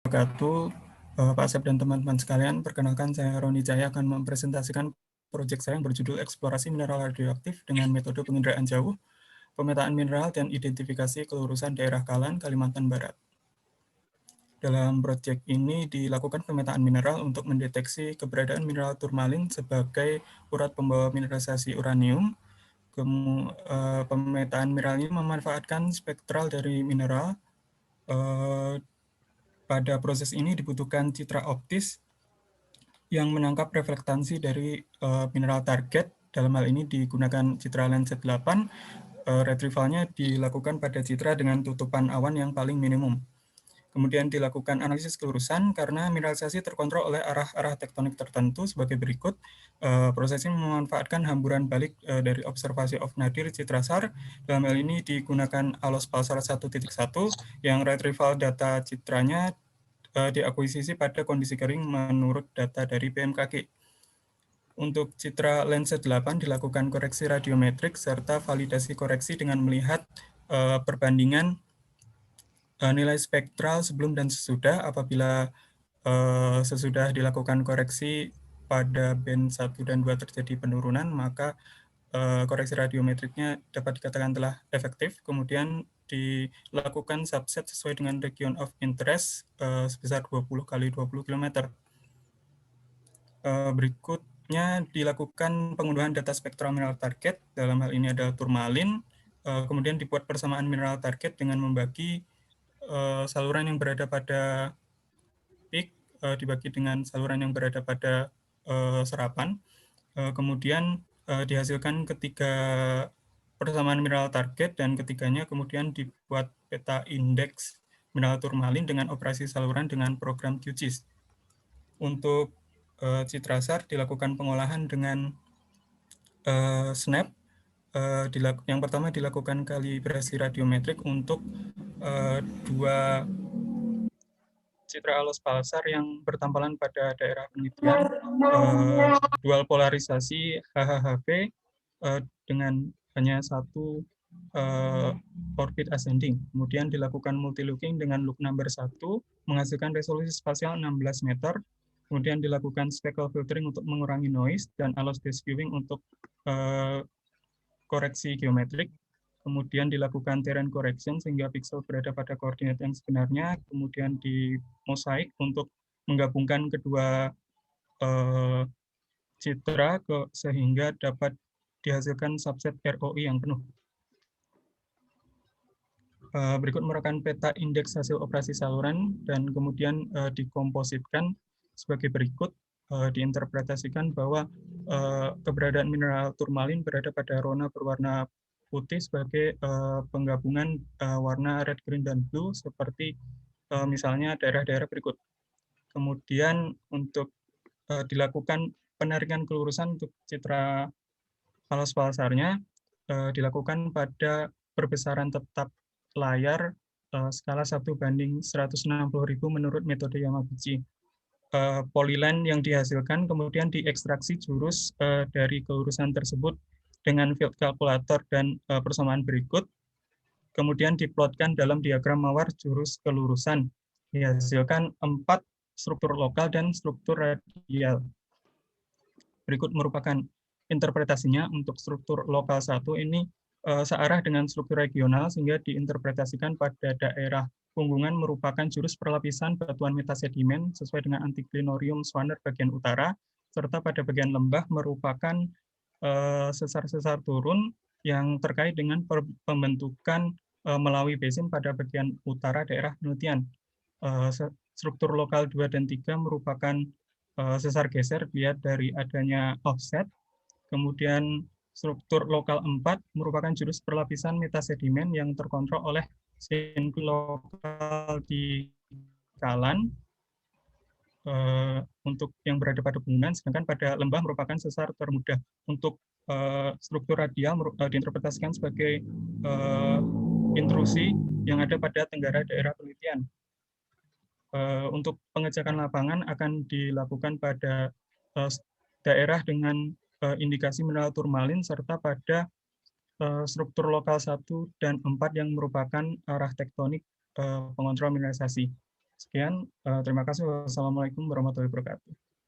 wabarakatuh. Pak Asep dan teman-teman sekalian, perkenalkan saya Roni Jaya akan mempresentasikan proyek saya yang berjudul Eksplorasi Mineral Radioaktif dengan Metode Penginderaan Jauh, Pemetaan Mineral dan Identifikasi Kelurusan Daerah Kalan, Kalimantan Barat. Dalam proyek ini dilakukan pemetaan mineral untuk mendeteksi keberadaan mineral turmalin sebagai urat pembawa mineralisasi uranium. Pemetaan mineral ini memanfaatkan spektral dari mineral. Pada proses ini dibutuhkan citra optis yang menangkap reflektansi dari mineral target. Dalam hal ini digunakan citra Landsat 8. Retrievalnya dilakukan pada citra dengan tutupan awan yang paling minimum. Kemudian dilakukan analisis kelurusan karena mineralisasi terkontrol oleh arah-arah tektonik tertentu sebagai berikut. Proses ini memanfaatkan hamburan balik dari observasi of nadir citra SAR. Dalam hal ini digunakan ALOS Pulsar 1.1 yang retrieval data citranya diakuisisi pada kondisi kering menurut data dari BMKG. Untuk citra Landsat 8 dilakukan koreksi radiometrik serta validasi koreksi dengan melihat perbandingan nilai spektral sebelum dan sesudah. Apabila sesudah dilakukan koreksi pada band 1 dan 2 terjadi penurunan, maka koreksi radiometriknya dapat dikatakan telah efektif. Kemudian dilakukan subset sesuai dengan region of interest sebesar 20 kali 20 km. Berikutnya dilakukan pengunduhan data spektral mineral target, dalam hal ini adalah turmalin. Kemudian dibuat persamaan mineral target dengan membagi saluran yang berada pada peak dibagi dengan saluran yang berada pada serapan. Kemudian dihasilkan ketiga persamaan mineral target dan ketiganya kemudian dibuat peta indeks mineral turmalin dengan operasi saluran dengan program QGIS. Untuk citra SAR dilakukan pengolahan dengan SNAP. Yang pertama dilakukan kalibrasi radiometrik untuk dua citra ALOS Pulsar yang bertampalan pada daerah penelitian, dual polarisasi HHHV dengan hanya satu orbit ascending. Kemudian dilakukan multilooking dengan look number 1, menghasilkan resolusi spasial 16 meter. Kemudian dilakukan speckle filtering untuk mengurangi noise dan ALOS base viewing untuk koreksi geometrik. Kemudian dilakukan terrain correction sehingga pixel berada pada koordinat yang sebenarnya. Kemudian di mosaik untuk menggabungkan kedua citra sehingga dapat dihasilkan subset ROI yang penuh. Berikut merupakan peta indeks hasil operasi saluran dan kemudian dikompositkan sebagai berikut. Diinterpretasikan bahwa keberadaan mineral turmalin berada pada rona berwarna putih sebagai penggabungan warna red, green, dan blue seperti misalnya daerah-daerah berikut. Kemudian untuk dilakukan penarikan kelurusan untuk citra ALOS Pulsarnya dilakukan pada perbesaran tetap layar skala 1:160.000 menurut metode Yamaguchi. Polyline yang dihasilkan kemudian diekstraksi jurus dari kelurusan tersebut dengan field calculator dan persamaan berikut. Kemudian diplotkan dalam diagram mawar jurus kelurusan. Dihasilkan 4 struktur lokal dan struktur radial. Berikut merupakan interpretasinya. Untuk struktur lokal 1 ini searah dengan struktur regional sehingga diinterpretasikan pada daerah Punggungan merupakan jurus perlapisan batuan metasedimen sesuai dengan antiklinorium Swanner bagian utara, serta pada bagian lembah merupakan sesar-sesar turun yang terkait dengan pembentukan melalui basin pada bagian utara daerah penelitian. Struktur lokal 2 dan 3 merupakan sesar geser dilihat dari adanya offset. Kemudian struktur lokal 4 merupakan jurus perlapisan metasedimen yang terkontrol oleh single lokal di Kalan untuk yang berada pada Punggungan, sedangkan pada lembah merupakan sesar termudah. Untuk struktur radial diinterpretasikan sebagai intrusi yang ada pada tenggara daerah penelitian. Untuk pengecekan lapangan akan dilakukan pada daerah dengan indikasi mineral turmalin serta pada struktur lokal 1 dan 4 yang merupakan arah tektonik pengontrol mineralisasi. Sekian, terima kasih. Wassalamualaikum warahmatullahi wabarakatuh.